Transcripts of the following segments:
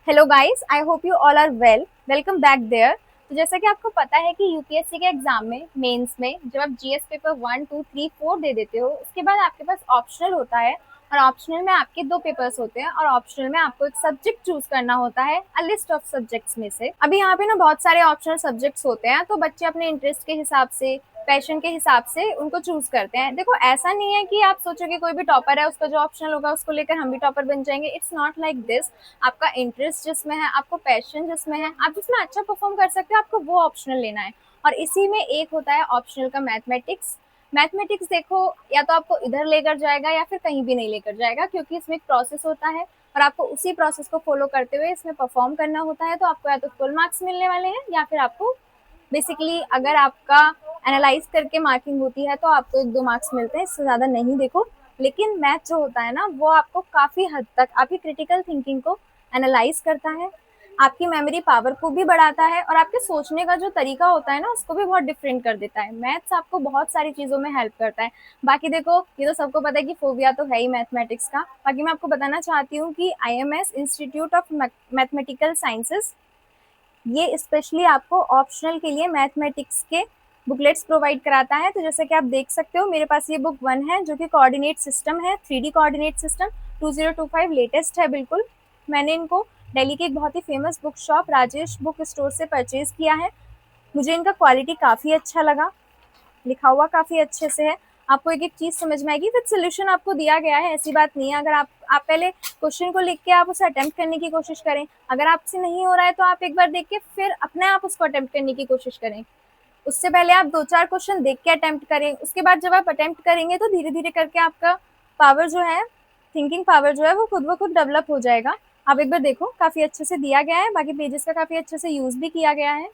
Hello guys, I hope you all are well. Welcome back there. तो जैसा कि आपको पता है कि यूपीएससी के एग्जाम में मेंस में जब आप जीएस पेपर 1, 2, 3, 4 दे देते हो, उसके बाद आपके पास ऑप्शनल होता है। और ऑप्शनल में आपके दो पेपर्स होते हैं और ऑप्शनल में आपको एक सब्जेक्ट चूज करना होता है अ लिस्ट ऑफ सब्जेक्ट्स में से। अभी यहाँ पे ना बहुत सारे ऑप्शनल सब्जेक्ट्स होते हैं, तो बच्चे अपने इंटरेस्ट के हिसाब से, पैशन के हिसाब से उनको चूज करते हैं। देखो, ऐसा नहीं है कि आप सोचो कि कोई भी टॉपर है, उसका जो ऑप्शनल होगा उसको लेकर हम भी टॉपर बन जाएंगे। It's not like this. आपका इंटरेस्ट जिसमें है, आपको पैशन जिसमें है, आप जिसमें अच्छा परफॉर्म कर सकते हो, आपको वो ऑप्शनल लेना है। और इसी में एक होता है ऑप्शनल का मैथमेटिक्स। मैथमेटिक्स देखो, या तो आपको इधर लेकर जाएगा या फिर कहीं भी नहीं लेकर जाएगा, क्योंकि इसमें एक प्रोसेस होता है और आपको उसी प्रोसेस को फॉलो करते हुए इसमें परफॉर्म करना होता है। तो आपको या तो फुल मार्क्स मिलने वाले हैं या फिर आपको बेसिकली, अगर आपका एनालाइज करके मार्किंग होती है तो आपको 1-2 मार्क्स मिलते हैं, इससे ज़्यादा नहीं। देखो, लेकिन मैथ जो होता है ना, वो आपको काफ़ी हद तक आपकी क्रिटिकल थिंकिंग को एनालाइज करता है, आपकी मेमोरी पावर को भी बढ़ाता है और आपके सोचने का जो तरीका होता है ना, उसको भी बहुत डिफरेंट कर देता है। मैथ्स आपको बहुत सारी चीज़ों में हेल्प करता है। बाकी देखो, ये तो सबको पता है कि फोबिया तो है ही मैथमेटिक्स का। बाकी मैं आपको बताना चाहती हूँ कि IMS institute of mathematical sciences ये स्पेशली आपको ऑप्शनल के लिए मैथमेटिक्स के बुकलेट्स प्रोवाइड कराता है। तो जैसे कि आप देख सकते हो, मेरे पास ये बुक 1 है जो कि कोऑर्डिनेट सिस्टम है, 3D कोऑर्डिनेट सिस्टम 2025 लेटेस्ट है बिल्कुल। मैंने इनको दिल्ली की एक बहुत ही famous book shop Rajesh book store से परचेज किया है। मुझे इनका क्वालिटी काफ़ी अच्छा लगा, लिखा हुआ काफ़ी अच्छे से है। आपको एक-एक चीज़ समझ में आएगी, विद सॉल्यूशन आपको दिया गया है, ऐसी बात नहीं है। अगर आप पहले क्वेश्चन को लिख के आप उसे अटेम्प्ट करने की कोशिश करें। अगर आपसे नहीं हो रहा है तो आप एक बार देख के फिर अपने आप उसको अटेम्प्ट करने की कोशिश करें। उससे पहले आप 2-4 क्वेश्चन देख के अटेम्प्ट करें। उसके बाद जब आप अटेम्प्ट करेंगे तो धीरे-धीरे करके आपका पावर जो है, थिंकिंग पावर जो है, वो खुद ब खुद डेवलप हो जाएगा। आप एक बार देखो, काफ़ी अच्छे से दिया गया है, बाकी पेजेस का काफ़ी अच्छे से यूज़ भी किया गया है।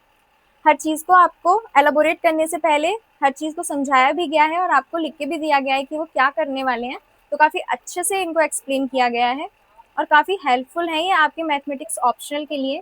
हर चीज़ को आपको एलाबोरेट करने से पहले हर चीज़ को समझाया भी गया है और आपको लिख के भी दिया गया है कि वो क्या करने वाले हैं। तो काफ़ी अच्छे से इनको एक्सप्लेन किया गया है और काफ़ी हेल्पफुल है ये आपके मैथमेटिक्स ऑप्शनल के लिए।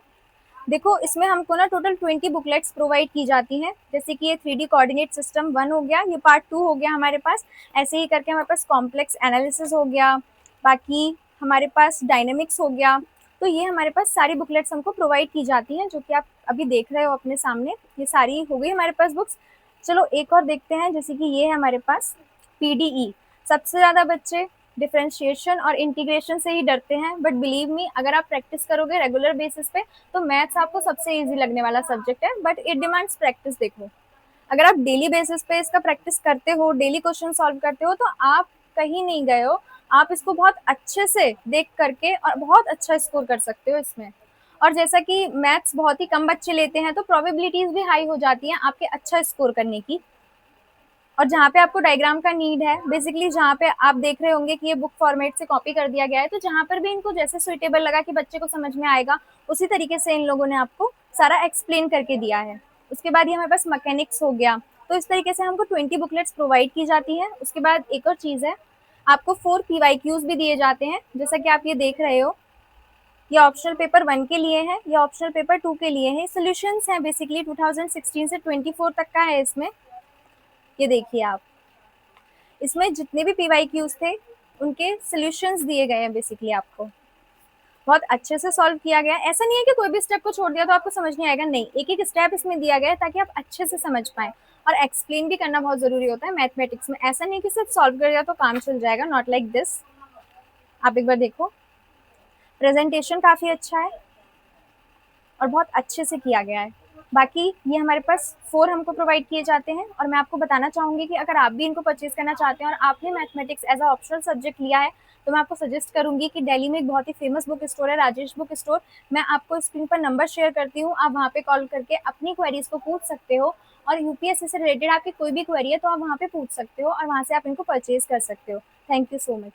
देखो, इसमें हमको ना टोटल 20 बुकलेट्स प्रोवाइड की जाती हैं। जैसे कि ये 3D कोऑर्डिनेट सिस्टम 1 हो गया, ये पार्ट 2 हो गया हमारे पास। ऐसे ही करके हमारे पास कॉम्प्लेक्स एनालिसिस हो गया, बाकी हमारे पास डायनेमिक्स हो गया। तो ये हमारे पास सारी बुकलेट्स हमको प्रोवाइड की जाती हैं, जो कि आप अभी देख रहे हो अपने सामने। ये सारी हो गई हमारे पास बुक्स। चलो एक और देखते हैं, जैसे कि ये है हमारे पास पीडीई। सबसे ज़्यादा बच्चे डिफरेंशिएशन और इंटीग्रेशन से ही डरते हैं, बट बिलीव मी, अगर आप प्रैक्टिस करोगे रेगुलर बेसिस पे तो मैथ्स आपको सबसे इजी लगने वाला सब्जेक्ट है, बट इट डिमांड्स प्रैक्टिस। देखो, अगर आप डेली बेसिस पे इसका प्रैक्टिस करते हो, डेली क्वेश्चन सॉल्व करते हो, तो आप कहीं नहीं गए हो। आप इसको बहुत अच्छे से देख करके और बहुत अच्छा स्कोर कर सकते हो इसमें। और जैसा कि मैथ्स बहुत ही कम बच्चे लेते हैं, तो प्रोबेबिलिटीज भी हाई हो जाती हैं आपके अच्छा स्कोर करने की। और जहाँ पे आपको डायग्राम का नीड है, बेसिकली जहाँ पे आप देख रहे होंगे कि ये बुक फॉर्मेट से कॉपी कर दिया गया है, तो जहाँ पर भी इनको जैसे सुइटेबल लगा कि बच्चे को समझ में आएगा, उसी तरीके से इन लोगों ने आपको सारा एक्सप्लेन करके दिया है। उसके बाद ये हमारे पास मैकेनिक्स हो गया। तो इस तरीके से हमको 20 बुकलेट्स प्रोवाइड की जाती हैं। उसके बाद एक और चीज़ है, आपको 4 पीवाईक्यूज भी दिए जाते हैं, जैसा कि आप ये देख रहे हो। ये ऑप्शनल पेपर 1 के लिए है, ये ऑप्शनल पेपर 2 के लिए है। सोल्यूशंस हैं, बेसिकली 2016 से 24 तक का है इसमें। ये देखिए आप, इसमें जितने भी पीवाईक्यूज थे उनके सॉल्यूशंस दिए गए हैं। बेसिकली आपको बहुत अच्छे से सॉल्व किया गया है। ऐसा नहीं है कि कोई भी स्टेप को छोड़ दिया तो आपको समझ नहीं आएगा, नहीं, एक एक स्टेप इसमें दिया गया है ताकि आप अच्छे से समझ पाएं। और एक्सप्लेन भी करना बहुत जरूरी होता है मैथमेटिक्स में। ऐसा नहीं कि सिर्फ सॉल्व कर दिया तो काम चल जाएगा, नॉट लाइक दिस। आप एक बार देखो, प्रेजेंटेशन काफी अच्छा है और बहुत अच्छे से किया गया है। बाकी ये हमारे पास 4 हमको प्रोवाइड किए जाते हैं और मैं आपको बताना चाहूँगी कि अगर आप भी इनको परचेज करना चाहते हैं और आपने mathematics as a optional subject लिया है, तो मैं आपको सजेस्ट करूँगी कि दिल्ली में एक बहुत ही फेमस बुक स्टोर है, राजेश बुक स्टोर। मैं आपको स्क्रीन पर नंबर शेयर करती हूँ, आप वहाँ पे कॉल करके अपनी क्वेरीज को पूछ सकते हो। और यूपीएससी से रिलेटेड आपकी कोई भी क्वेरी है तो आप वहाँ पे पूछ सकते हो और वहाँ से आप इनको परचेज कर सकते हो। Thank you so much.